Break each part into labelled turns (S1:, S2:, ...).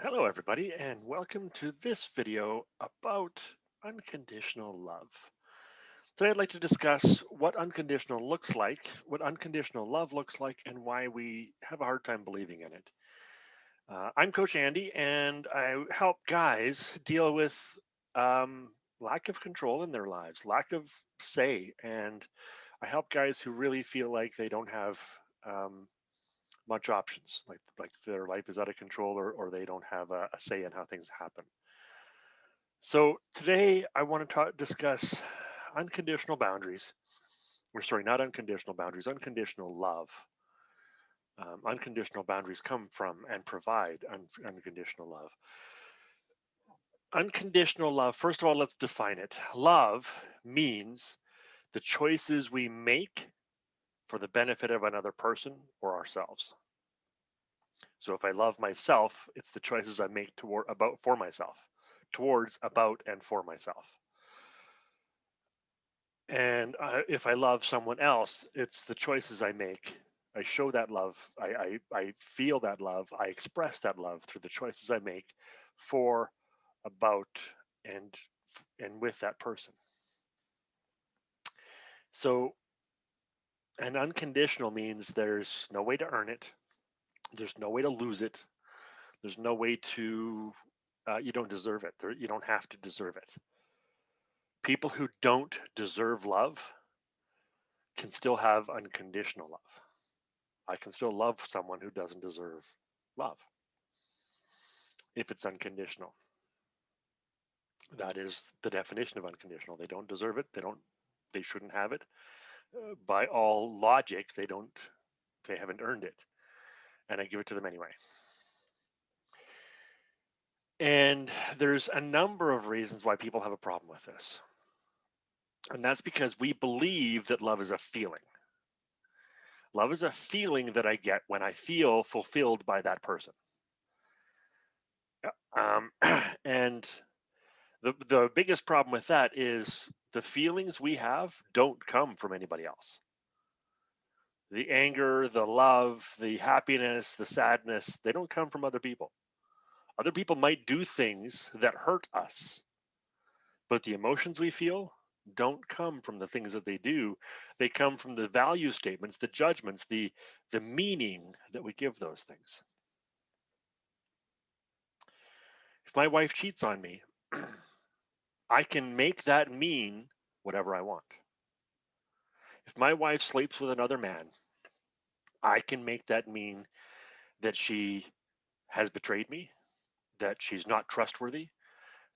S1: Hello, everybody, and welcome to this video about unconditional love. Today, I'd like to discuss what unconditional looks like, what unconditional love looks like, and why we have a hard time believing in it. I'm Coach Andy, and I help guys deal with lack of control in their lives, lack of say, and I help guys who really feel like they don't have um, much options, like their life is out of control, or they don't have a say in how things happen. So today I want to discuss unconditional boundaries, or sorry, not unconditional boundaries, unconditional love. Unconditional boundaries come from and provide unconditional love. Unconditional love, first of all, let's define it. Love means the choices we make for the benefit of another person or ourselves. So if I love myself, it's the choices I make toward about for myself, towards, about, and for myself. And if I love someone else, it's the choices I make. I show that love. I feel that love. I express that love through the choices I make for, about, and and with that person. So, and unconditional means there's no way to earn it. There's no way to lose it. There's no way to. You don't deserve it. You don't have to deserve it. People who don't deserve love can still have unconditional love. I can still love someone who doesn't deserve love if it's unconditional. That is the definition of unconditional. They don't deserve it. They shouldn't have it. By all logic, they haven't earned it. And I give it to them anyway. And there's a number of reasons why people have a problem with this. And that's because we believe that love is a feeling. Love is a feeling that I get when I feel fulfilled by that person. Um, and the biggest problem with that is the feelings we have don't come from anybody else. The anger, the love, the happiness, the sadness, they don't come from other people. Other people might do things that hurt us, but the emotions we feel don't come from the things that they do. They come from the value statements, the judgments, the meaning that we give those things. If my wife cheats on me, I can make that mean whatever I want. If my wife sleeps with another man, I can make that mean that she has betrayed me, that she's not trustworthy,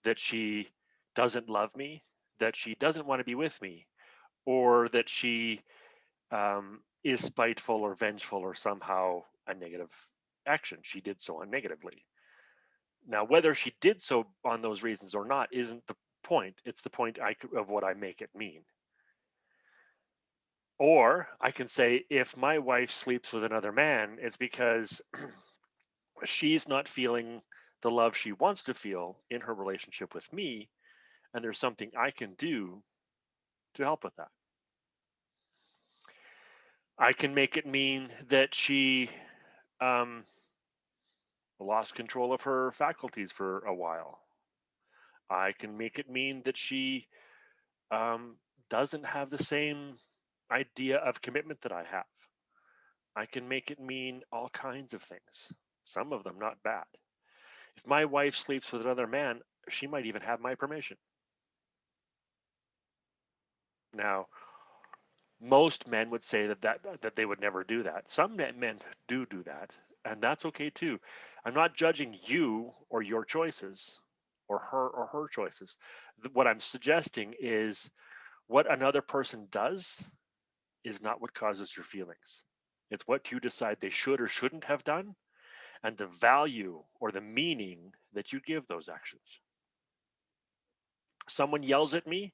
S1: that she doesn't love me, that she doesn't want to be with me, or that she is spiteful or vengeful or somehow a negative action. She did so on negatively. Now, whether she did so on those reasons or not isn't the point. It's the point of what I make it mean. Or I can say, if my wife sleeps with another man, it's because she's not feeling the love she wants to feel in her relationship with me, and there's something I can do to help with that. I can make it mean that she um, lost control of her faculties for a while. I can make it mean that she um, doesn't have the same idea of commitment that I have. I can make it mean all kinds of things, some of them not bad. If my wife sleeps with another man, she might even have my permission. Now, most men would say that they would never do that. Some men do that, and that's okay too. I'm not judging you or your choices, or her choices. What I'm suggesting is what another person does is not what causes your feelings. It's what you decide they should or shouldn't have done, and the value or the meaning that you give those actions. Someone yells at me,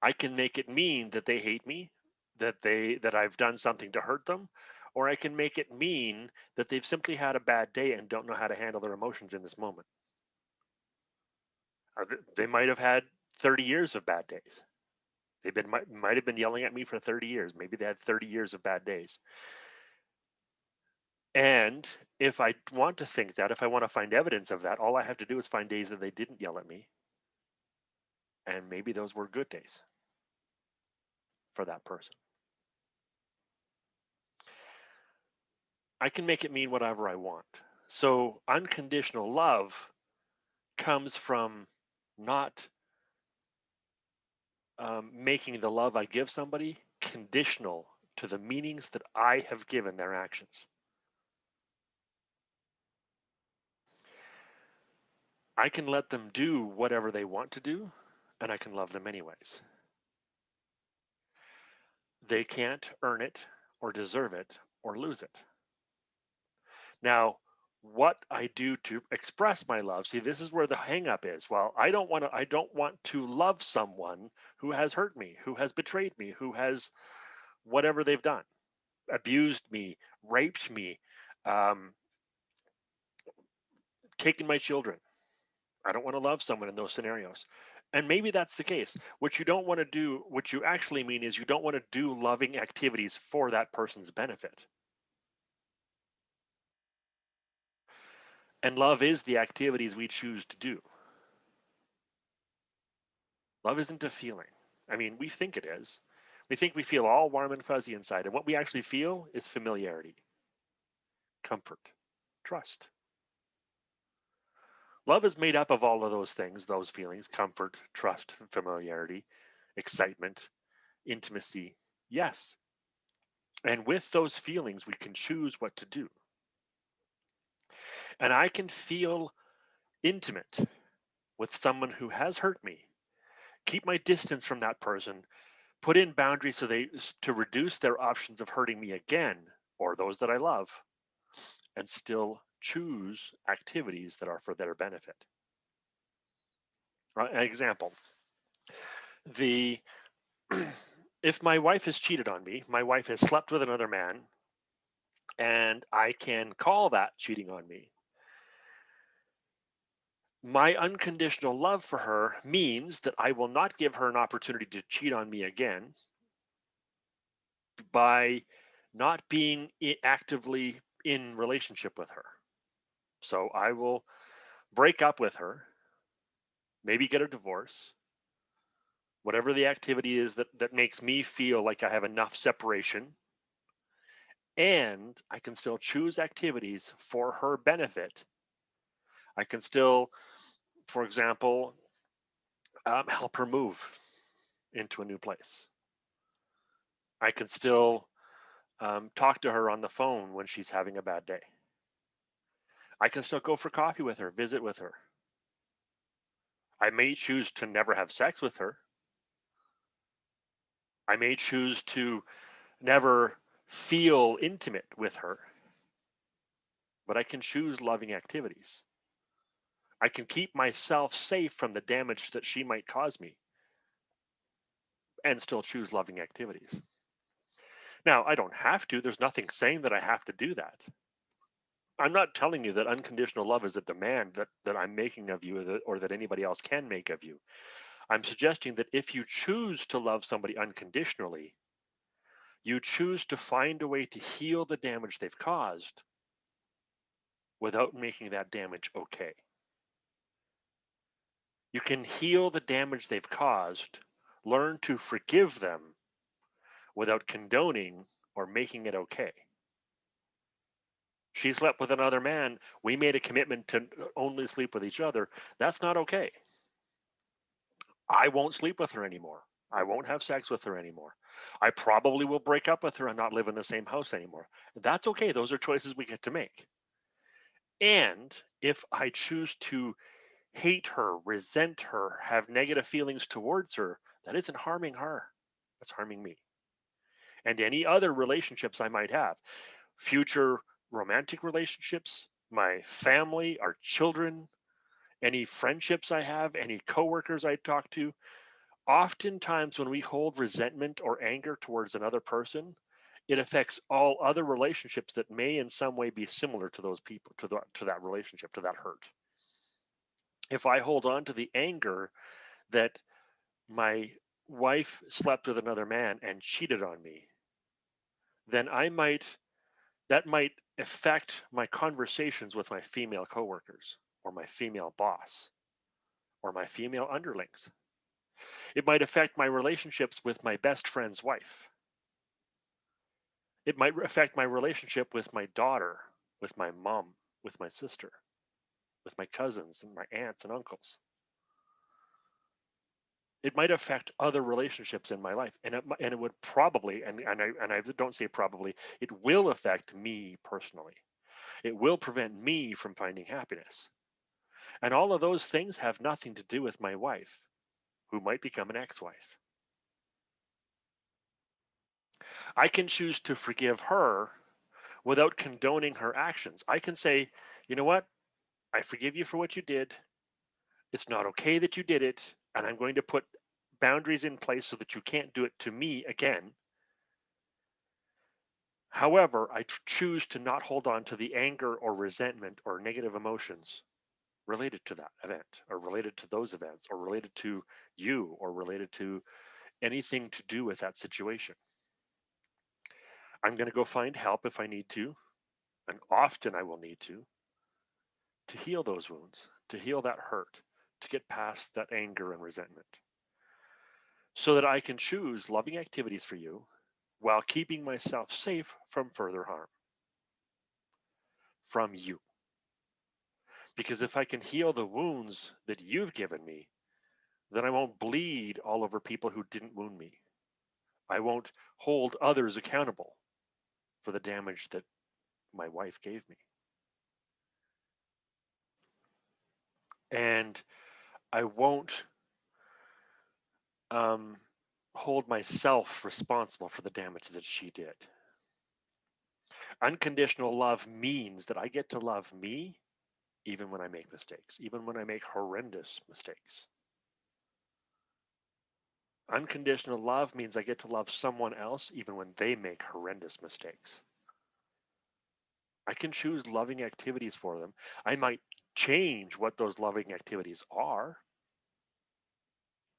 S1: I can make it mean that they hate me, that I've done something to hurt them, or I can make it mean that they've simply had a bad day and don't know how to handle their emotions in this moment. Or they might have had 30 years of bad days. Might have been yelling at me for 30 years. Maybe they had 30 years of bad days. And if I want to think that, if I want to find evidence of that, all I have to do is find days that they didn't yell at me. And maybe those were good days for that person. I can make it mean whatever I want. So unconditional love comes from not making the love I give somebody conditional to the meanings that I have given their actions. I can let them do whatever they want to do, and I can love them anyways. They can't earn it or deserve it or lose it. Now, what I do to express my love, see, this is where the hang up is. Well, I don't want to love someone who has hurt me, who has betrayed me, who has whatever they've done, abused me, raped me, um, taken my children. I don't want to love someone in those scenarios. And maybe that's the case. What you don't want to do, what you actually mean is you don't want to do loving activities for that person's benefit. And love is the activities we choose to do. Love isn't a feeling. I mean, we think it is. We think we feel all warm and fuzzy inside. And what we actually feel is familiarity, comfort, trust. Love is made up of all of those things, those feelings: comfort, trust, familiarity, excitement, intimacy. Yes. And with those feelings, we can choose what to do. And I can feel intimate with someone who has hurt me, keep my distance from that person, put in boundaries to reduce their options of hurting me again or those that I love, and still choose activities that are for their benefit. An example: the if my wife has cheated on me, my wife has slept with another man, and I can call that cheating on me. My unconditional love for her means that I will not give her an opportunity to cheat on me again by not being actively in relationship with her. So I will break up with her, maybe get a divorce, whatever the activity is that makes me feel like I have enough separation, and I can still choose activities for her benefit. I can still, for example, help her move into a new place. I can still talk to her on the phone when she's having a bad day. I can still go for coffee with her, visit with her. I may choose to never have sex with her. I may choose to never feel intimate with her, but I can choose loving activities. I can keep myself safe from the damage that she might cause me and still choose loving activities. Now, I don't have to. There's nothing saying that I have to do that. I'm not telling you that unconditional love is a demand that I'm making of you, or that anybody else can make of you. I'm suggesting that if you choose to love somebody unconditionally, you choose to find a way to heal the damage they've caused without making that damage okay. You can heal the damage they've caused, learn to forgive them without condoning or making it okay. She slept with another man. We made a commitment to only sleep with each other. That's not okay. I won't sleep with her anymore. I won't have sex with her anymore. I probably will break up with her and not live in the same house anymore. That's okay. Those are choices we get to make. And if I choose to hate her, resent her, have negative feelings towards her, that isn't harming her. That's harming me. And any other relationships I might have, future romantic relationships, my family, our children, any friendships I have, any coworkers I talk to. Oftentimes, when we hold resentment or anger towards another person, it affects all other relationships that may in some way be similar to those people, to that relationship, to that hurt. If I hold on to the anger that my wife slept with another man and cheated on me, then that might affect my conversations with my female coworkers or my female boss or my female underlings. It might affect my relationships with my best friend's wife. It might affect my relationship with my daughter, with my mom, with my sister, with my cousins and my aunts and uncles. It might affect other relationships in my life, and it would probably, and I don't say probably, it will affect me personally. It will prevent me from finding happiness. And all of those things have nothing to do with my wife, who might become an ex-wife. I can choose to forgive her without condoning her actions. I can say, you know what? I forgive you for what you did. It's not okay that you did it. And I'm going to put boundaries in place so that you can't do it to me again. However, I choose to not hold on to the anger or resentment or negative emotions related to that event or related to those events or related to you or related to anything to do with that situation. I'm going to go find help if I need to, and often I will need to heal those wounds, to heal that hurt, to get past that anger and resentment, so that I can choose loving activities for you while keeping myself safe from further harm from you. Because if I can heal the wounds that you've given me, then I won't bleed all over people who didn't wound me. I won't hold others accountable for the damage that my wife gave me. And I won't um, hold myself responsible for the damage that she did. Unconditional love means that I get to love me even when I make mistakes, even when I make horrendous mistakes. Unconditional love means I get to love someone else even when they make horrendous mistakes. I can choose loving activities for them. I might change what those loving activities are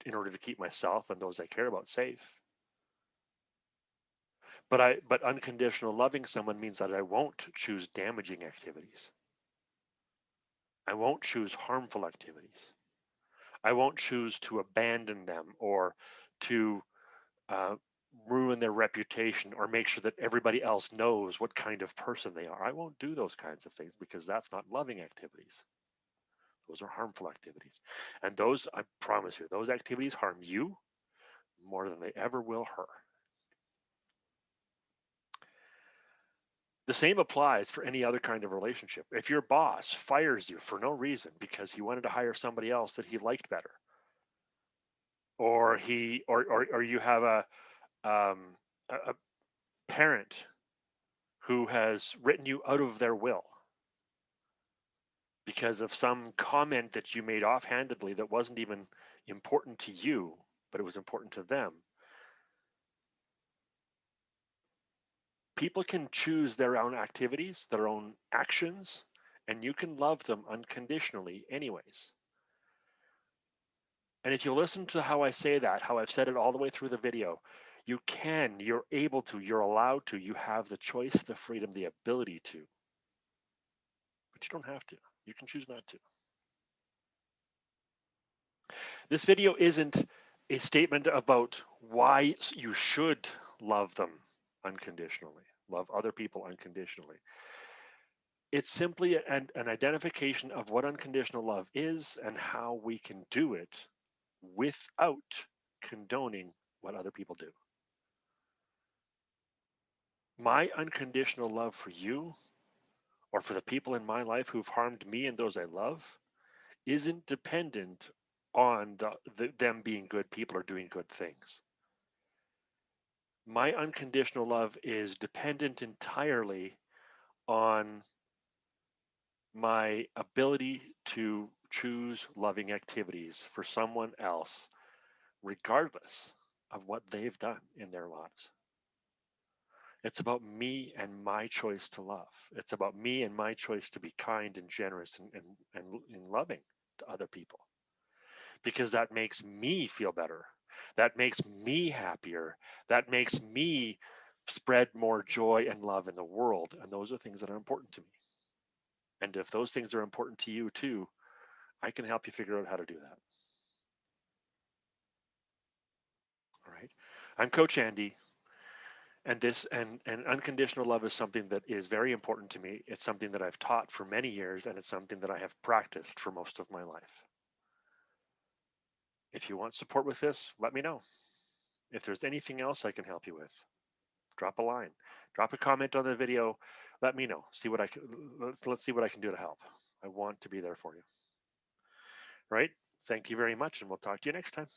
S1: in order to keep myself and those I care about safe. But unconditional loving someone means that I won't choose damaging activities. I won't choose harmful activities. I won't choose to abandon them or to uh, ruin their reputation or make sure that everybody else knows what kind of person they are. I won't do those kinds of things because that's not loving activities. Those are harmful activities. And those, I promise you, those activities harm you more than they ever will her. The same applies for any other kind of relationship. If your boss fires you for no reason because he wanted to hire somebody else that he liked better, or you have a parent who has written you out of their will because of some comment that you made offhandedly that wasn't even important to you, but it was important to them. People can choose their own activities, their own actions, and you can love them unconditionally anyways. And if you listen to how I say that, how I've said it all the way through the video, you're able to, you're allowed to, you have the choice, the freedom, the ability to, but you don't have to. You can choose not to. This video isn't a statement about why you should love them unconditionally, love other people unconditionally. It's simply an identification of what unconditional love is and how we can do it without condoning what other people do. My unconditional love for you or for the people in my life who've harmed me and those I love isn't dependent on them being good people or doing good things. My unconditional love is dependent entirely on my ability to choose loving activities for someone else, regardless of what they've done in their lives. It's about me and my choice to love. It's about me and my choice to be kind and generous and loving to other people because that makes me feel better. That makes me happier. That makes me spread more joy and love in the world. And those are things that are important to me. And if those things are important to you too, I can help you figure out how to do that. All right. I'm Coach Andy, and this and unconditional love is something that is very important to me. It's something that I've taught for many years, and it's something that I have practiced for most of my life. If you want support with this, let me know. If there's anything else I can help you with, drop a line, drop a comment on the video. Let me know. See what I can. Let's see what I can do to help. I want to be there for you. Right? Thank you very much, and we'll talk to you next time.